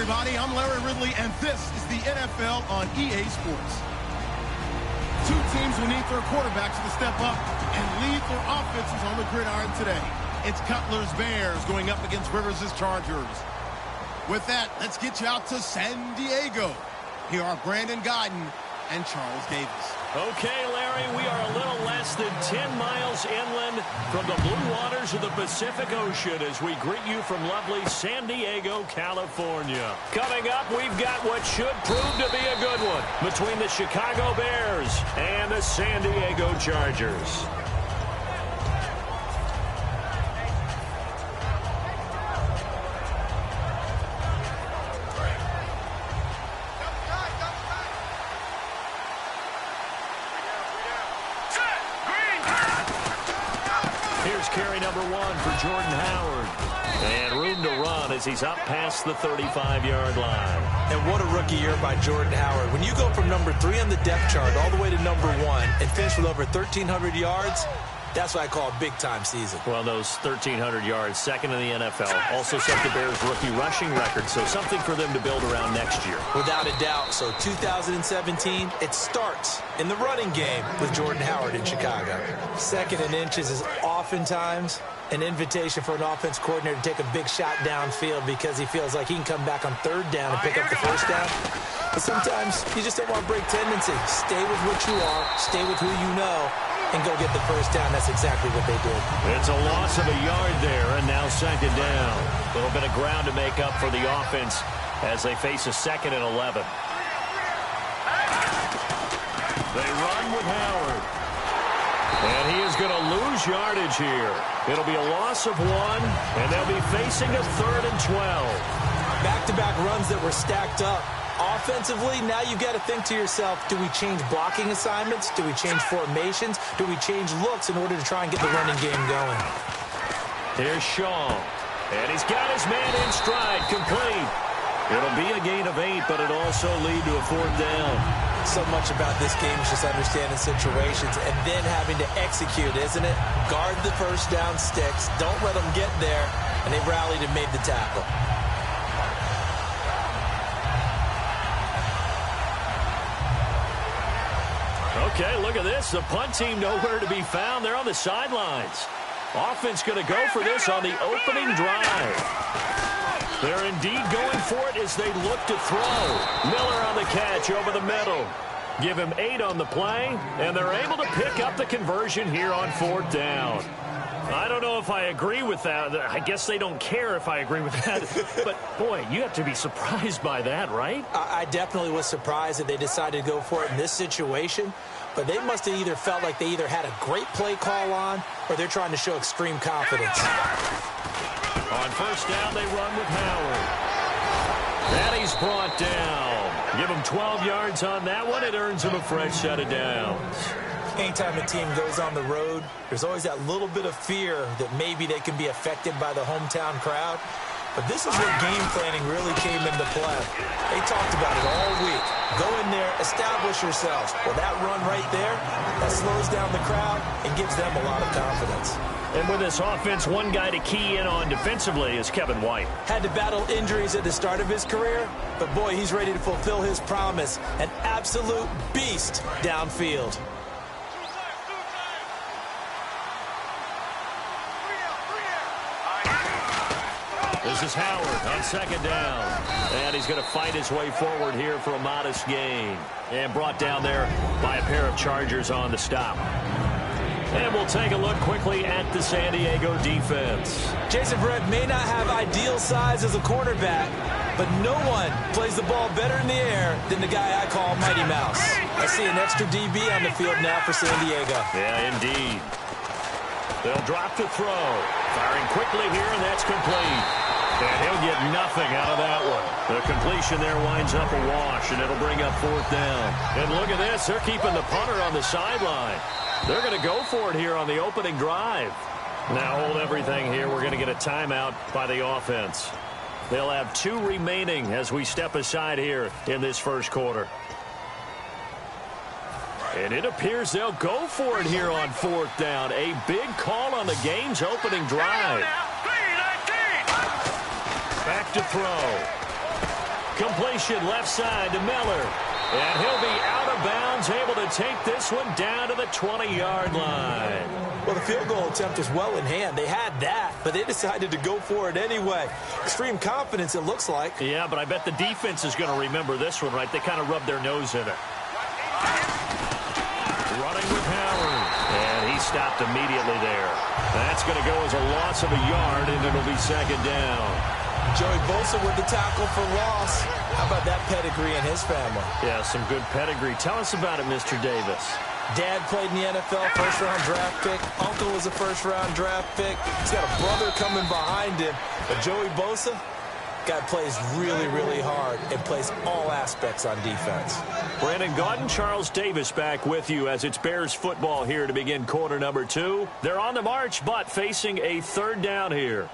everybody. I'm Larry Ridley, and this is the NFL on EA Sports. Two teams will need their quarterbacks to step up and lead their offenses on the gridiron today. It's Cutler's Bears going up against Rivers' Chargers. With that, let's get you out to San Diego. Here are Brandon Guyton and Charles Davis. Okay, Larry, we are a little less than 10 miles inland from the blue waters of the Pacific Ocean as we greet you from lovely San Diego, California. Coming up, we've got what should prove to be a good one between the Chicago Bears and the San Diego Chargers. Here's carry number 1 for Jordan Howard. And room to run as he's up past the 35-yard line. And what a rookie year by Jordan Howard. When you go from number 3 on the depth chart all the way to number 1 and finish with over 1,300 yards, that's what I call a big-time season. Well, those 1,300 yards, second in the NFL, also set the Bears' rookie rushing record, so something for them to build around next year. Without a doubt. So 2017, it starts in the running game with Jordan Howard in Chicago. Second in inches is oftentimes an invitation for an offense coordinator to take a big shot downfield because he feels like he can come back on third down and pick up the first down. But sometimes you just don't want to break tendency. Stay with what you are, stay with who you know, and go get the first down. That's exactly what they did. It's a loss of a yard there, and now second down. A little bit of ground to make up for the offense as they face a 2nd and 11. They run with Howard. And he is going to lose yardage here. It'll be a loss of 1, and they'll be facing a 3rd and 12. Back-to-back runs that were stacked up. Offensively, now you've got to think to yourself, do we change blocking assignments? Do we change formations? Do we change looks in order to try and get the running game going? Here's Shaw. And he's got his man in stride, complete. It'll be a gain of 8, but it'll also lead to a 4th down. So much about this game is just understanding situations and then having to execute, isn't it? Guard the first down sticks. Don't let them get there. And they rallied and made the tackle. Okay, look at this. The punt team nowhere to be found. They're on the sidelines. Offense going to go for this on the opening drive. They're indeed going for it as they look to throw. Miller on the catch over the middle. Give him 8 on the play, and they're able to pick up the conversion here on 4th down. I don't know if I agree with that. I guess they don't care if I agree with that. But, boy, you have to be surprised by that, right? I definitely was surprised that they decided to go for it in this situation. But they must have either felt like they either had a great play call on or they're trying to show extreme confidence. On first down, they run with Howard. And he's brought down. Give him 12 yards on that one. It earns him a fresh set of downs. Anytime a team goes on the road, there's always that little bit of fear that maybe they can be affected by the hometown crowd. But this is where game planning really came into play. They talked about it all week. Go in there, establish yourselves. Well, that run right there, that slows down the crowd and gives them a lot of confidence. And with this offense, one guy to key in on defensively is Kevin White. Had to battle injuries at the start of his career, but boy, he's ready to fulfill his promise. An absolute beast downfield. This is Howard on second down. And he's going to fight his way forward here for a modest gain. And brought down there by a pair of Chargers on the stop. And we'll take a look quickly at the San Diego defense. Jason Verrett may not have ideal size as a cornerback, but no one plays the ball better in the air than the guy I call Mighty Mouse. I see an extra DB on the field now for San Diego. Yeah, indeed. They'll drop to throw. Firing quickly here, and that's complete. And he'll get nothing out of that one. The completion there winds up a wash, and it'll bring up 4th down. And look at this. They're keeping the punter on the sideline. They're going to go for it here on the opening drive. Now hold everything here. We're going to get a timeout by the offense. They'll have 2 remaining as we step aside here in this first quarter. And it appears they'll go for it here on 4th down. A big call on the game's opening drive. Back to throw. Completion left side to Miller. And he'll be out of bounds, able to take this one down to the 20-yard line. Well, the field goal attempt was well in hand. They had that, but they decided to go for it anyway. Extreme confidence, it looks like. Yeah, but I bet the defense is going to remember this one, right? They kind of rubbed their nose in it. Running with Howard. And he stopped immediately there. That's going to go as a loss of a yard, and it'll be second down. Joey Bosa with the tackle for loss. How about that pedigree in his family? Yeah, some good pedigree. Tell us about it, Mr. Davis. Dad played in the NFL, first-round draft pick. Uncle was a first-round draft pick. He's got a brother coming behind him. But Joey Bosa, guy plays really, really hard and plays all aspects on defense. Brandon Gaudin, Charles Davis back with you as it's Bears football here to begin quarter number 2. They're on the march, but facing a third down here.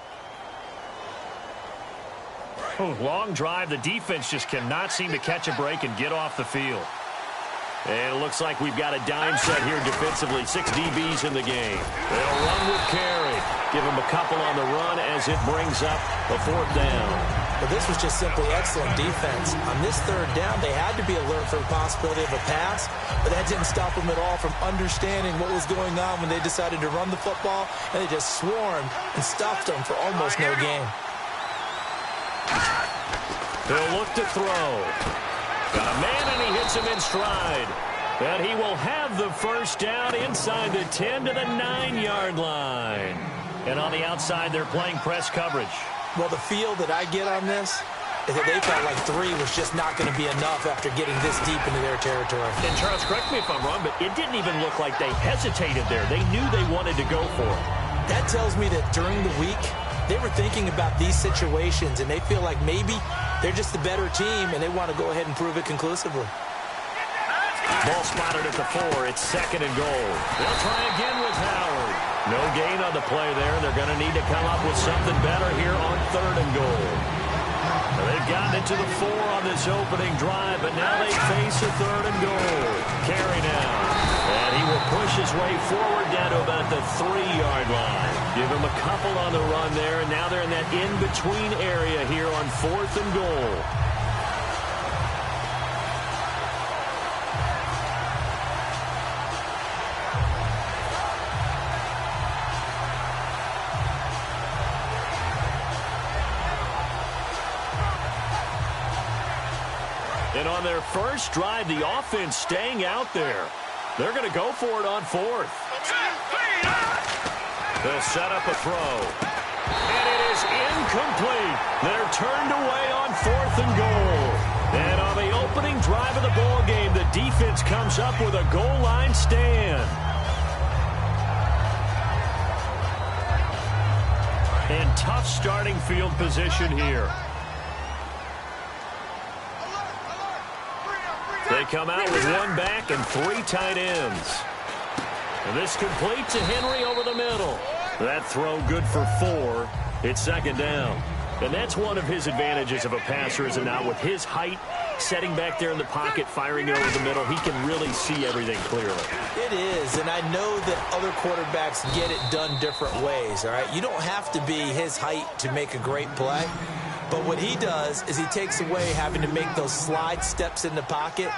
Long drive. The defense just cannot seem to catch a break and get off the field. And it looks like we've got a dime set here defensively. 6 DBs in the game. They'll run with Carey. Give him a couple on the run as it brings up a fourth down. But this was just simply excellent defense. On this third down, they had to be alert for the possibility of a pass, but that didn't stop them at all from understanding what was going on when they decided to run the football, and they just swarmed and stopped them for almost no gain. He'll look to throw. Got a man, and he hits him in stride. And he will have the first down inside the 10 to the 9-yard line. And on the outside, they're playing press coverage. Well, the feel that I get on this is that they felt like 3 was just not going to be enough after getting this deep into their territory. And, Charles, correct me if I'm wrong, but it didn't even look like they hesitated there. They knew they wanted to go for it. That tells me that during the week, they were thinking about these situations, and they feel like maybe they're just the better team, and they want to go ahead and prove it conclusively. Ball spotted at the 4. It's second and goal. They'll try again with Howard. No gain on the play there. They're going to need to come up with something better here on third and goal. They've gotten it to the 4 on this opening drive, but now they face a third and goal. Carey now. And he will push his way forward down to about the 3-yard line. Give him a couple on the run there, and now they're in that in-between area here on fourth and goal. And on their first drive, the offense staying out there. They're going to go for it on fourth. They'll set up a throw. And it is incomplete. They're turned away on fourth and goal. And on the opening drive of the ball game, the defense comes up with a goal line stand. And tough starting field position here. They come out with 1 back and 3 tight ends. And this complete to Henry over the middle. That throw good for 4. It's second down. And that's one of his advantages of a passer, is now with his height, setting back there in the pocket, firing it over the middle, he can really see everything clearly. It is, and I know that other quarterbacks get it done different ways, all right? You don't have to be his height to make a great play. But what he does is he takes away having to make those slide steps in the pocket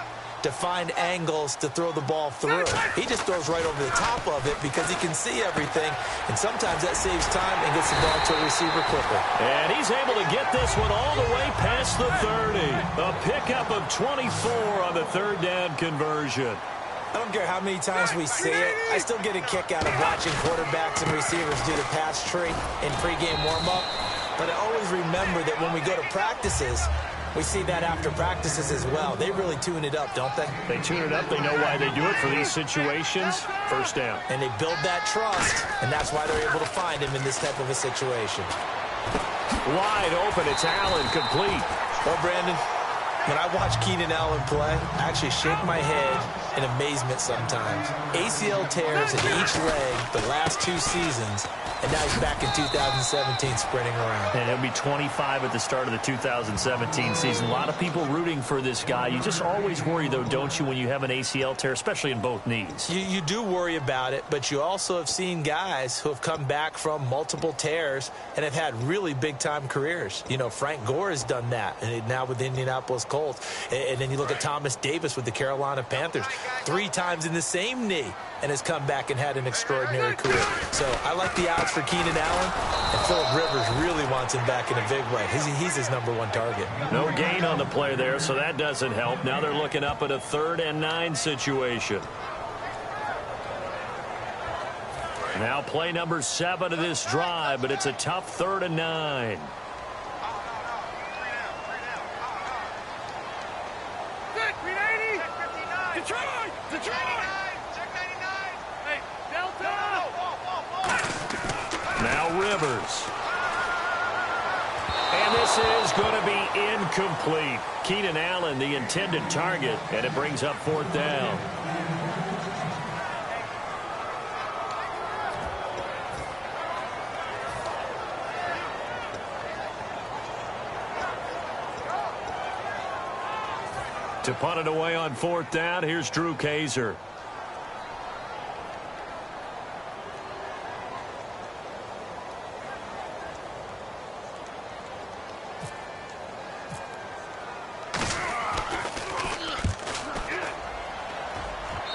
to find angles to throw the ball through. He just throws right over the top of it because he can see everything, and sometimes that saves time and gets the ball to a receiver quicker. And he's able to get this one all the way past the 30. A pickup of 24 on the third down conversion. I don't care how many times we see it. I still get a kick out of watching quarterbacks and receivers do the pass tree in pregame warm-up. But I always remember that when we go to practices, we see that after practices as well. They really tune it up, don't they? They tune it up. They know why they do it for these situations. First down. And they build that trust, and that's why they're able to find him in this type of a situation. Wide open. It's Allen, complete. Well, Brandon, when I watch Keenan Allen play, I actually shake my head in amazement sometimes. ACL tears in each leg the last 2 seasons, and now he's back in 2017 sprinting around. And he'll be 25 at the start of the 2017 season. A lot of people rooting for this guy. You just always worry, though, don't you, when you have an ACL tear, especially in both knees? You do worry about it, but you also have seen guys who have come back from multiple tears and have had really big-time careers. You know, Frank Gore has done that, and now with the Indianapolis Colts. And then you look at Thomas Davis with the Carolina Panthers, 3 times in the same knee, and has come back and had an extraordinary career. So I like the odds for Keenan Allen, and Phillip Rivers really wants him back in a big way. He's his #1 target. No gain on the play there, so that doesn't help. Now they're looking up at a 3rd and 9 situation. Now play number 7 of this drive, but it's a tough 3rd and 9. Now Rivers. And this is going to be incomplete. Keenan Allen, the intended target, and it brings up 4th down. To punt it away on 4th down, here's Drew Kaiser.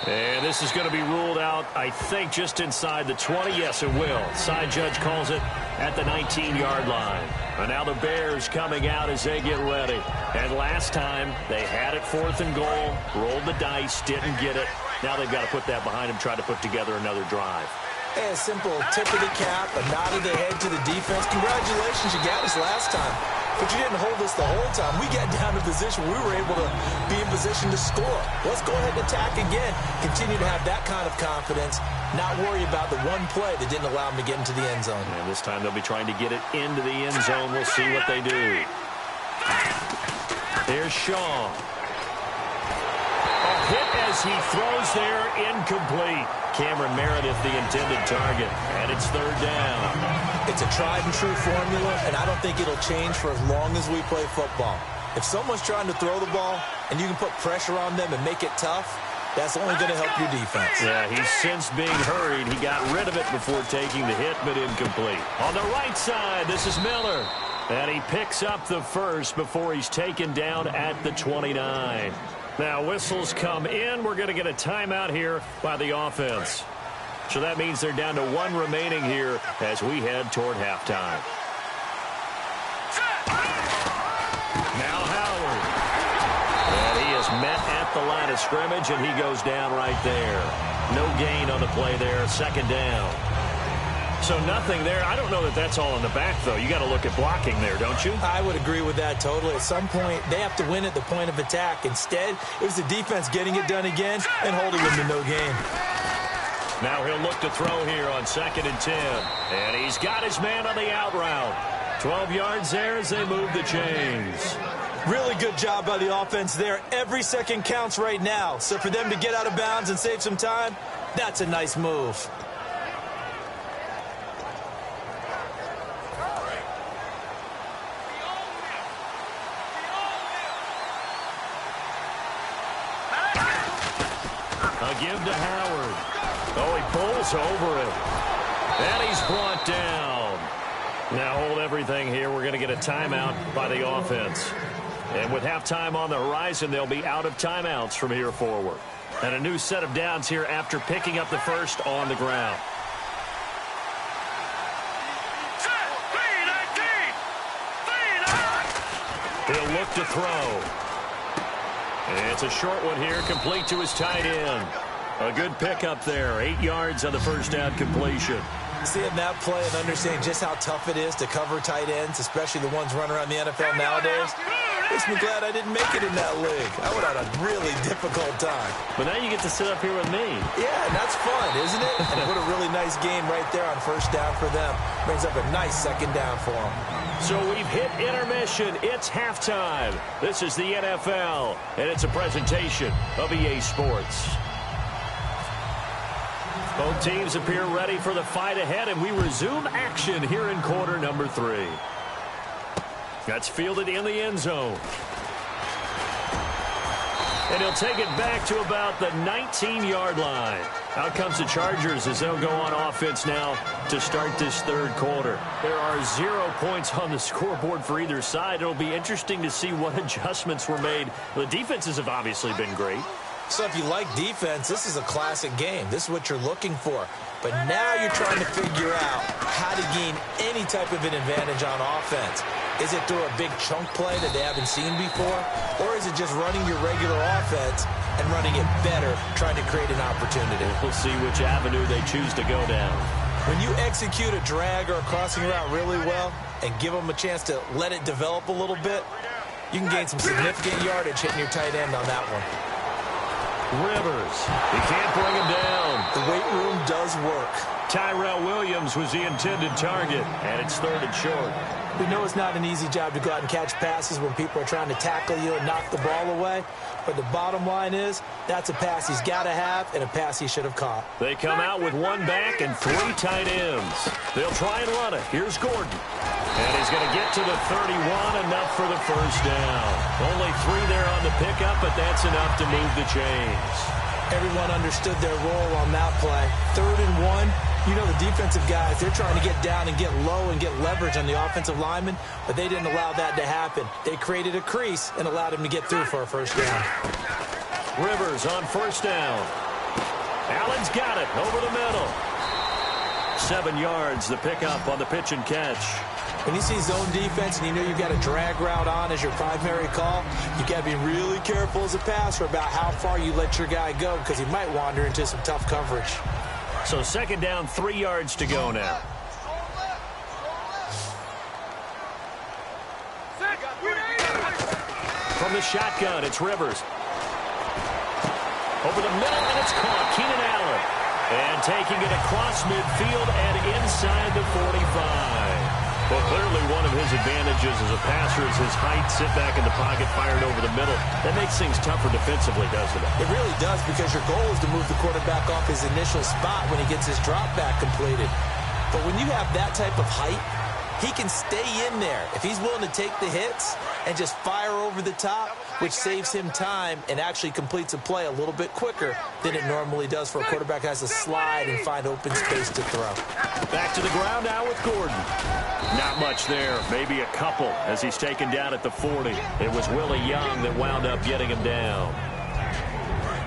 And this is going to be ruled out, I think, just inside the 20. Yes, it will. Side judge calls it at the 19-yard line. And now the Bears coming out as they get ready. And last time, they had it 4th and goal, rolled the dice, didn't get it. Now they've got to put that behind them, try to put together another drive. Hey, a simple tip of the cap, a nod of the head to the defense. Congratulations, you got us last time. But you didn't hold us the whole time. We got down to position. We were able to be in position to score. Let's go ahead and attack again. Continue to have that kind of confidence. Not worry about the one play that didn't allow them to get into the end zone. And this time they'll be trying to get it into the end zone. We'll see what they do. There's Shaw. A hit as he throws there, incomplete. Cameron Meredith, the intended target, and it's 3rd down. It's a tried-and-true formula, and I don't think it'll change for as long as we play football. If someone's trying to throw the ball and you can put pressure on them and make it tough, that's only going to help your defense. Yeah, he's since being hurried. He got rid of it before taking the hit, but incomplete. On the right side, this is Miller. And he picks up the first before he's taken down at the 29. Now, whistles come in. We're going to get a timeout here by the offense. So that means they're down to 1 remaining here as we head toward halftime. Now Howard. And he is met at the line of scrimmage, and he goes down right there. No gain on the play there. 2nd down. So nothing there. I don't know that that's all in the back, though. You got to look at blocking there, don't you? I would agree with that totally. At some point, they have to win at the point of attack. Instead, it was the defense getting it done again and holding them to no gain. Now he'll look to throw here on 2nd and 10. And he's got his man on the out route. 12 yards there as they move the chains. Really good job by the offense there. Every second counts right now. So for them to get out of bounds and save some time, that's a nice move. A give to Howard. Oh, he pulls over it. And he's brought down. Now hold everything here. We're going to get a timeout by the offense. And with halftime on the horizon, they'll be out of timeouts from here forward. And a new set of downs here after picking up the first on the ground. He'll look to throw. And it's a short one here, complete to his tight end. A good pickup there, 8 yards on the first down completion. Seeing that play and understanding just how tough it is to cover tight ends, especially the ones running around the NFL nowadays, makes me glad I didn't make it in that league. I would have had a really difficult time. But now you get to sit up here with me. Yeah, and that's fun, isn't it? And what a really nice game right there on first down for them. Brings up a nice 2nd down for them. So we've hit intermission. It's halftime. This is the NFL, and it's a presentation of EA Sports. Both teams appear ready for the fight ahead, and we resume action here in quarter number 3. That's fielded in the end zone. And he'll take it back to about the 19-yard line. Out comes the Chargers as they'll go on offense now to start this third quarter. There are 0 points on the scoreboard for either side. It'll be interesting to see what adjustments were made. The defenses have obviously been great. So if you like defense, this is a classic game. This is what you're looking for. But now you're trying to figure out how to gain any type of an advantage on offense. Is it through a big chunk play that they haven't seen before? Or is it just running your regular offense and running it better, trying to create an opportunity? We'll see which avenue they choose to go down. When you execute a drag or a crossing route really well and give them a chance to let it develop a little bit, you can gain some significant yardage hitting your tight end on that one. Rivers, he can't bring him down. The weight room does work. Tyrell Williams was the intended target, and it's 3rd and short. We know it's not an easy job to go out and catch passes when people are trying to tackle you and knock the ball away. But the bottom line is, that's a pass he's got to have and a pass he should have caught. They come out with 1 back and 3 tight ends. They'll try and run it. Here's Gordon. And he's going to get to the 31, enough for the first down. Only 3 there on the pickup, but that's enough to move the chains. Everyone understood their role on that play. 3rd and 1. You know the defensive guys, they're trying to get down and get low and get leverage on the offensive lineman, but they didn't allow that to happen. They created a crease and allowed him to get through for a first down. Rivers on first down. Allen's got it over the middle. 7 yards, the pickup on the pitch and catch. When you see zone defense and you know you've got a drag route on as your primary call, you've got to be really careful as a passer about how far you let your guy go because he might wander into some tough coverage. So 2nd down, 3 yards to go now. From the shotgun, it's Rivers. Over the middle, and it's caught. Keenan Allen. And taking it across midfield and inside the 45. Well, clearly one of his advantages as a passer is his height, sit back in the pocket, fired over the middle. That makes things tougher defensively, doesn't it? It really does, because your goal is to move the quarterback off his initial spot when he gets his drop back completed. But when you have that type of height, he can stay in there. If he's willing to take the hits and just fire over the top, which saves him time and actually completes a play a little bit quicker than it normally does for a quarterback who has to slide and find open space to throw. Back to the ground now with Gordon. Not much there, maybe a couple as he's taken down at the 40. It was Willie Young that wound up getting him down.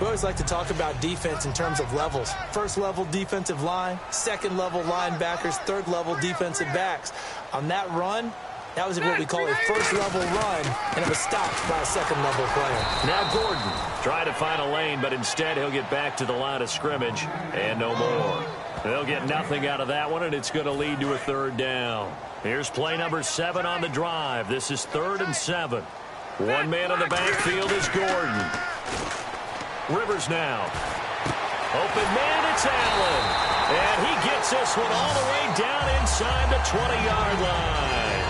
We always like to talk about defense in terms of levels. 1st level defensive line, 2nd level linebackers, 3rd level defensive backs. On that run, that was what we call a 1st level run, and it was stopped by a 2nd level player. Now Gordon trying to find a lane, but instead he'll get back to the line of scrimmage and no more. They'll get nothing out of that one, and it's going to lead to a 3rd down. Here's play number 7 on the drive. This is 3rd and 7. 1 man on the backfield is Gordon. Rivers now. Open man, it's Allen. And he gets this one all the way down inside the 20-yard line.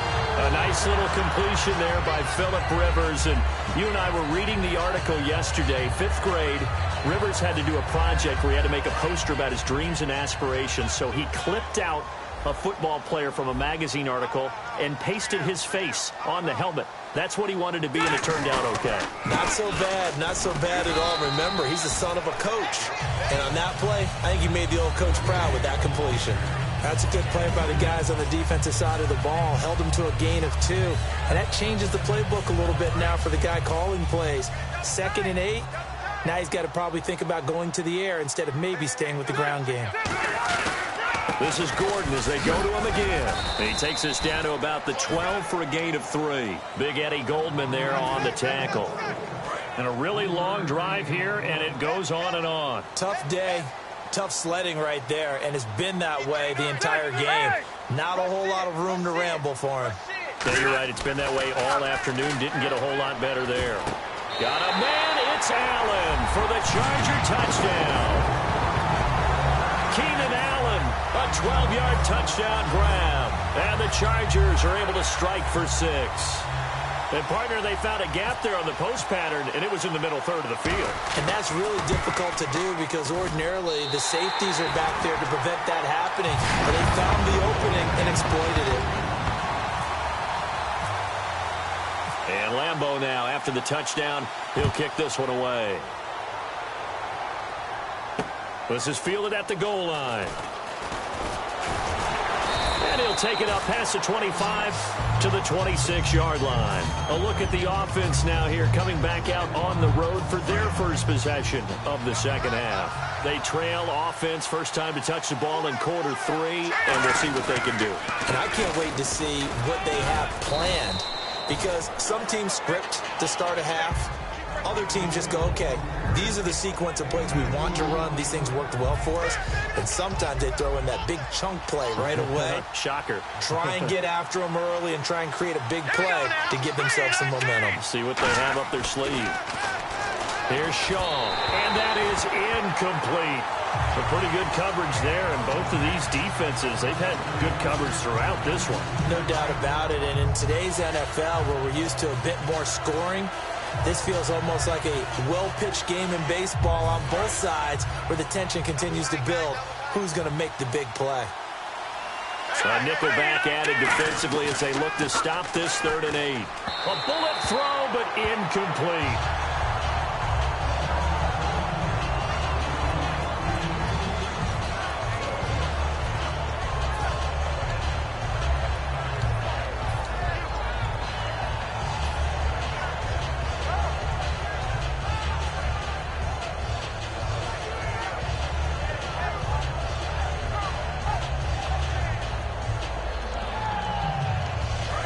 A nice little completion there by Phillip Rivers. And you and I were reading the article yesterday, 5th grade. Rivers had to do a project where he had to make a poster about his dreams and aspirations. So he clipped out a football player from a magazine article and pasted his face on the helmet. That's what he wanted to be, and it turned out okay. Not so bad at all. Remember, he's the son of a coach. And on that play, I think he made the old coach proud with that completion. That's a good play by the guys on the defensive side of the ball. Held him to a gain of 2. And that changes the playbook a little bit now for the guy calling plays. 2nd and 8. Now he's got to probably think about going to the air instead of maybe staying with the ground game. This is Gordon as they go to him again. And he takes us down to about the 12 for a gain of 3. Big Eddie Goldman there on the tackle. And a really long drive here, and it goes on and on. Tough day, tough sledding right there, and it's been that way the entire game. Not a whole lot of room to ramble for him. Yeah, you're right. It's been that way all afternoon. Didn't get a whole lot better there. Got a man. It's Allen for the Charger touchdown. Keenan Allen, a 12-yard touchdown grab. And the Chargers are able to strike for 6. And, partner, they found a gap there on the post pattern, and it was in the middle third of the field. And that's really difficult to do because ordinarily the safeties are back there to prevent that happening. But they found the opening and exploited it. And Lambeau now, after the touchdown, he'll kick this one away. This is fielded at the goal line. And he'll take it up past the 25 to the 26-yard line. A look at the offense now here, coming back out on the road for their first possession of the second half. They trail offense, first time to touch the ball in quarter 3, and we'll see what they can do. And I can't wait to see what they have planned, because some teams script to start a half. Other teams just go, okay, these are the sequence of plays we want to run. These things worked well for us. And sometimes they throw in that big chunk play right away. Shocker. Try and get after them early and try and create a big play to give themselves some momentum. See what they have up their sleeve. Here's Shaw, and that is incomplete. A pretty good coverage there, and both of these defenses, they've had good coverage throughout this one. No doubt about it, and in today's NFL, where we're used to a bit more scoring, this feels almost like a well-pitched game in baseball on both sides where the tension continues to build. Who's going to make the big play? So a nickel back added defensively as they look to stop this 3rd and 8. A bullet throw, but incomplete.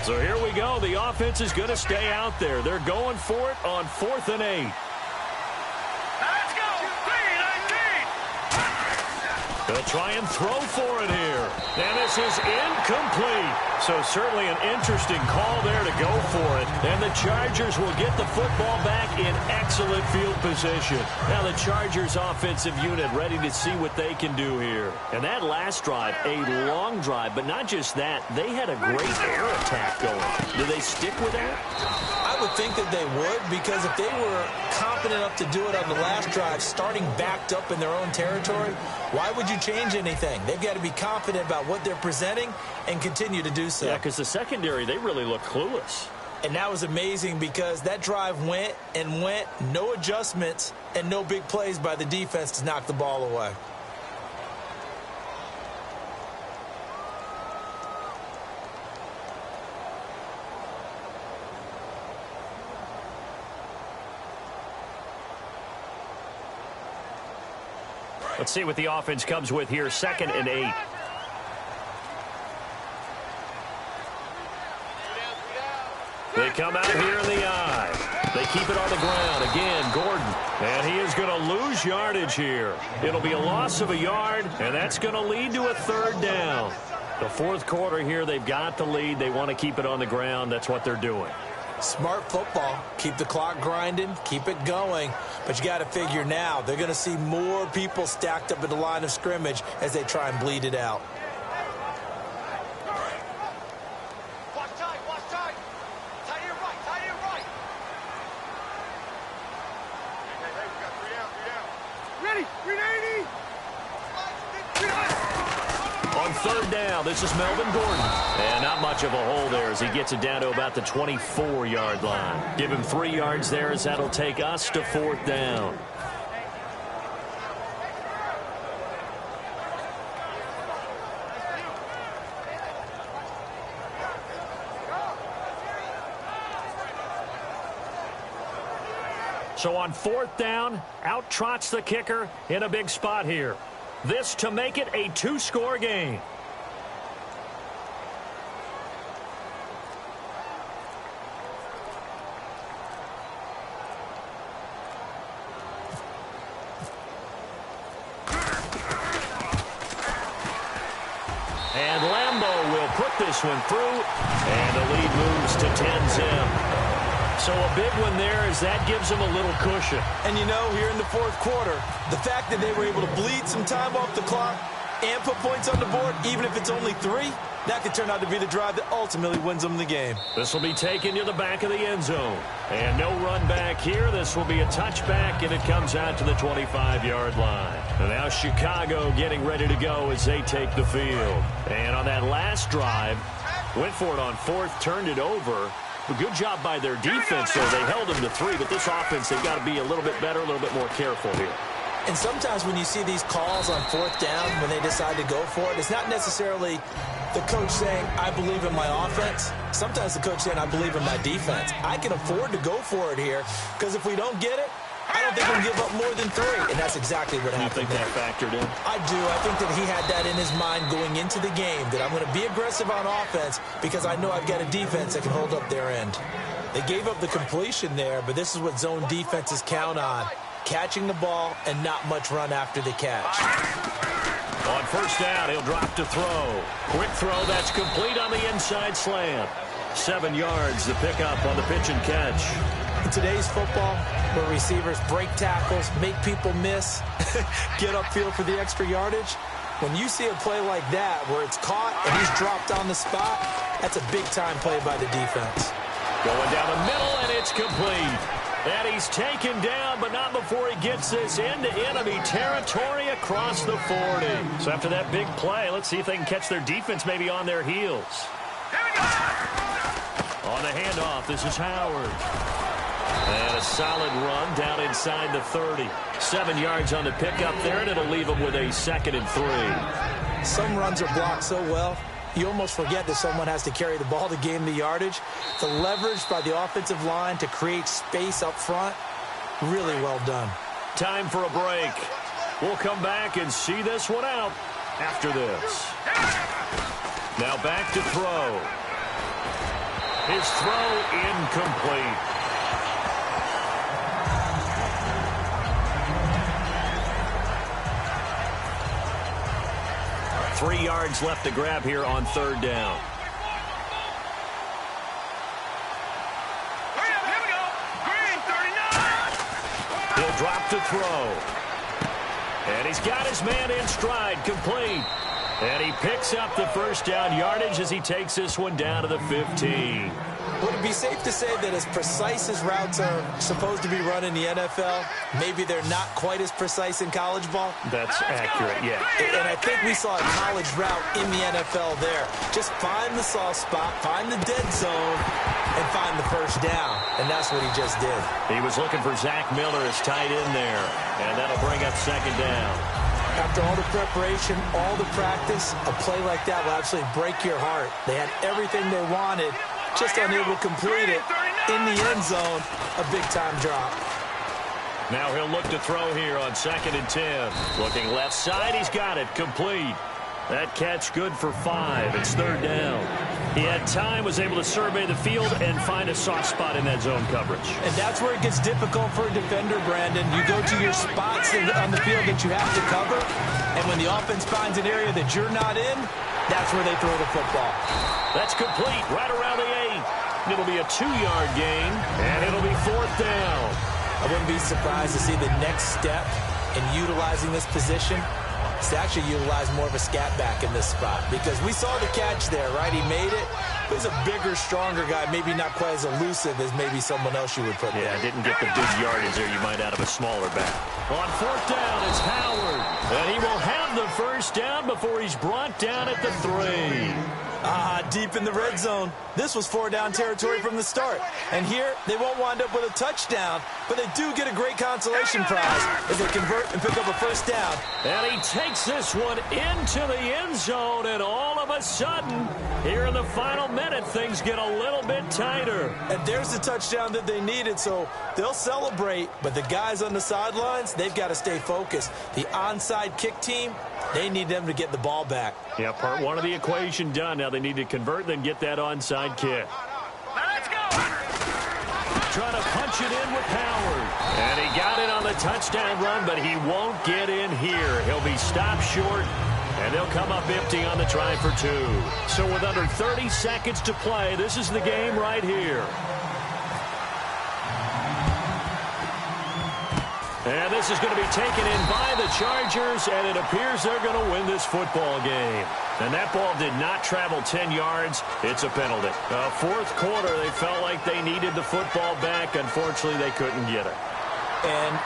So here we go. The offense is going to stay out there. They're going for it on 4th and 8. Let's go. 3-19. They'll try and throw for it here. And this is incomplete. So certainly an interesting call there to go for it. And the Chargers will get the football back in excellent field position. Now the Chargers offensive unit ready to see what they can do here. And that last drive, a long drive, but not just that. They had a great air attack going. Do they stick with that? I would think that they would, because if they were confident enough to do it on the last drive, starting backed up in their own territory, why would you change anything? They've got to be confident about what they're presenting and continue to do so. Yeah, because the secondary, they really look clueless. And that was amazing because that drive went and went, no adjustments and no big plays by the defense to knock the ball away. Let's see what the offense comes with here. 2nd and 8. They come out here in the eye. They keep it on the ground. Again, Gordon. And he is going to lose yardage here. It'll be a loss of a yard, and that's going to lead to a 3rd down. The 4th quarter here, they've got the lead. They want to keep it on the ground. That's what they're doing. Smart football. Keep the clock grinding. Keep it going. But you got to figure now they're going to see more people stacked up at the line of scrimmage as they try and bleed it out. Watch tight. Watch tight. Tight to your right. Tight to your right. Hey, we got 3 down. 3 down. Ready. 390. On 3rd down, this is Melvin Gordon. And not much of a hole there as he gets it down to about the 24-yard line. Give him 3 yards there as that'll take us to 4th down. So on 4th down, out trots the kicker in a big spot here. This to make it a 2-score game. And Lambeau will put this one through, and the lead moves to 10-zip. So a big one there as that gives them a little cushion. And you know, here in the 4th quarter, the fact that they were able to bleed some time off the clock, and put points on the board, even if it's only 3, that could turn out to be the drive that ultimately wins them the game. This will be taken to the back of the end zone. And no run back here. This will be a touchback, and it comes out to the 25-yard line. And now Chicago getting ready to go as they take the field. And on that last drive, went for it on 4th, turned it over. A good job by their defense, though. They held them to 3, but this offense, they've got to be a little bit better, a little bit more careful here. And sometimes when you see these calls on 4th down, when they decide to go for it, it's not necessarily the coach saying, I believe in my offense. Sometimes the coach saying, I believe in my defense. I can afford to go for it here, because if we don't get it, I don't think we'll give up more than 3. And that's exactly what happened. You think that factored in? I do. I think that he had that in his mind going into the game, that I'm going to be aggressive on offense because I know I've got a defense that can hold up their end. They gave up the completion there, but this is what zone defenses count on. Catching the ball and not much run after the catch. On 1st down, he'll drop to throw. Quick throw, that's complete on the inside slant. 7 yards, the pickup on the pitch and catch. In today's football, where receivers break tackles, make people miss, get upfield for the extra yardage, when you see a play like that where it's caught and he's dropped on the spot, that's a big-time play by the defense. Going down the middle, and it's complete. And he's taken down, but not before he gets this into enemy territory across the 40. So after that big play, let's see if they can catch their defense maybe on their heels. On the handoff, this is Howard. And a solid run down inside the 30. 7 yards on the pickup there, and it'll leave them with a 2nd and 3. Some runs are blocked so well, you almost forget that someone has to carry the ball to gain the yardage. The leverage by the offensive line to create space up front, really well done. Time for a break. We'll come back and see this one out after this. Now back to throw. His throw incomplete. Three yards left to grab here on 3rd down. He'll drop to throw. And he's got his man in stride, complete. And he picks up the 1st down yardage as he takes this one down to the 15. Would it be safe to say that as precise as routes are supposed to be run in the NFL, maybe they're not quite as precise in college ball? That's accurate, yeah. And I think we saw a college route in the NFL there. Just find the soft spot, find the dead zone, and find the 1st down. And that's what he just did. He was looking for Zach Miller as tight end there. And that'll bring up 2nd down. After all the preparation, all the practice, a play like that will absolutely break your heart. They had everything they wanted, just unable to complete it in the end zone. A big-time drop. Now he'll look to throw here on 2nd and 10. Looking left side, he's got it, complete. That catch good for 5. It's 3rd down. He had time, was able to survey the field and find a soft spot in that zone coverage. And that's where it gets difficult for a defender, Brandon. You go to your spots on the field that you have to cover, and when the offense finds an area that you're not in, that's where they throw the football. That's complete, right around the 8. It'll be a 2-yard gain, and it'll be 4th down. I wouldn't be surprised to see the next step in utilizing this position is to actually utilize more of a scat back in this spot, because we saw the catch there, right? He made it. He's a bigger, stronger guy, maybe not quite as elusive as maybe someone else you would put there. Yeah, didn't get the big yardage there you might out of a smaller back. On 4th down, it's Howard. And he will have the 1st down before he's brought down at the 3. Deep in the red zone. This was 4-down territory from the start. And here, they won't wind up with a touchdown, but they do get a great consolation prize as they convert and pick up a 1st down. And he takes this one into the end zone, and all of a sudden, here in the final minute, things get a little bit tighter. And there's the touchdown that they needed, so they'll celebrate, but the guys on the sidelines, they've got to stay focused. The onside kick team, they need them to get the ball back. Yeah, part 1 of the equation done. Now they need to convert, then get that onside kick. Let's go! Trying to punch it in with Howard. And he got it on the touchdown run, but he won't get in here. He'll be stopped short, and they'll come up empty on the try for 2. So with under 30 seconds to play, this is the game right here. And this is going to be taken in by the Chargers, and it appears they're going to win this football game. And that ball did not travel 10 yards. It's a penalty. Fourth quarter, they felt like they needed the football back. Unfortunately, they couldn't get it. And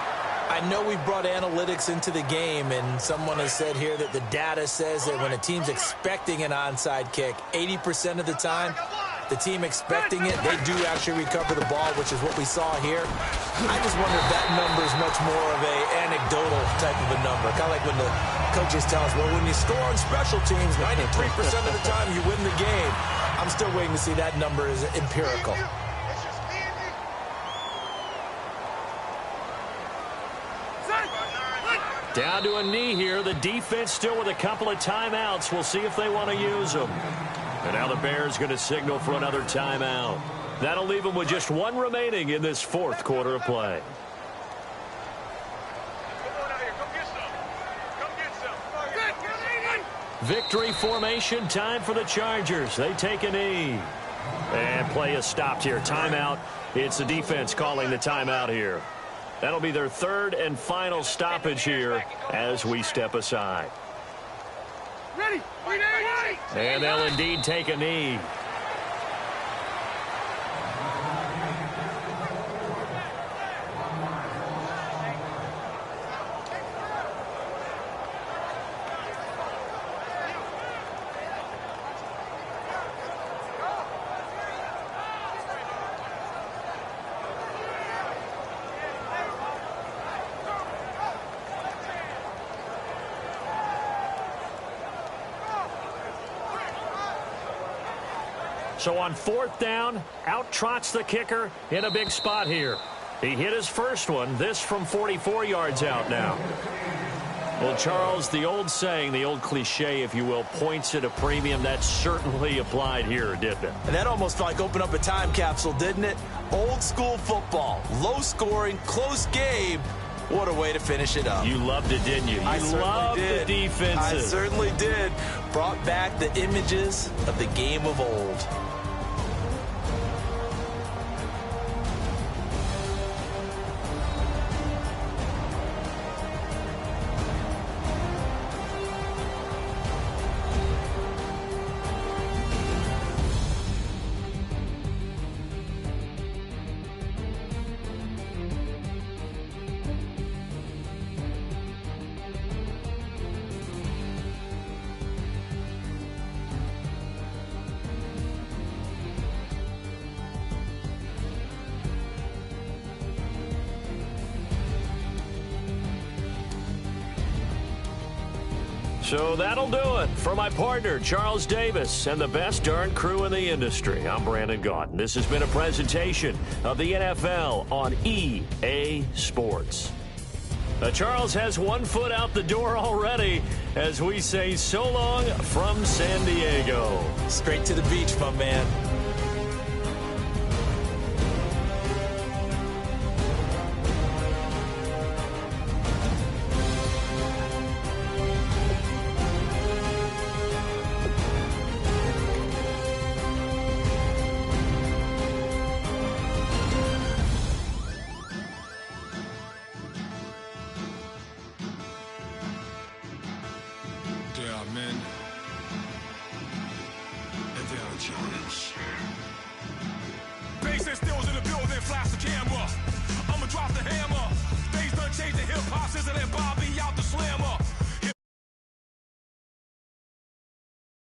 I know we brought analytics into the game, and someone has said here that the data says that when a team's expecting an onside kick, 80% of the time, the team expecting it, they do actually recover the ball, which is what we saw here. I just wonder if that number is much more of a anecdotal type of a number. Kind of like when the coaches tell us, well, when you score on special teams, 93% of the time you win the game. I'm still waiting to see that number is empirical. Down to a knee here. The defense still with a couple of timeouts. We'll see if they want to use them. And now the Bears going to signal for another timeout. That'll leave them with just one remaining in this fourth quarter of play. Victory formation time for the Chargers. They take a knee. And play is stopped here. Timeout. It's the defense calling the timeout here. That'll be their third and final stoppage here as we step aside. Ready. And they'll indeed take a knee. So on fourth down, out trots the kicker in a big spot here. He hit his first one, this from 44 yards out now. Well, Charles, the old saying, the old cliche, if you will, points at a premium, that certainly applied here, didn't it? And that almost like opened up a time capsule, didn't it? Old school football, low scoring, close game. What a way to finish it up. You loved it, didn't you? You loved the defenses. I certainly did. Brought back the images of the game of old. So that'll do it. For my partner, Charles Davis, and the best darn crew in the industry, I'm Brandon Gaudin. This has been a presentation of the NFL on EA Sports. Charles has one foot out the door already as we say so long from San Diego. Straight to the beach, my man. Bases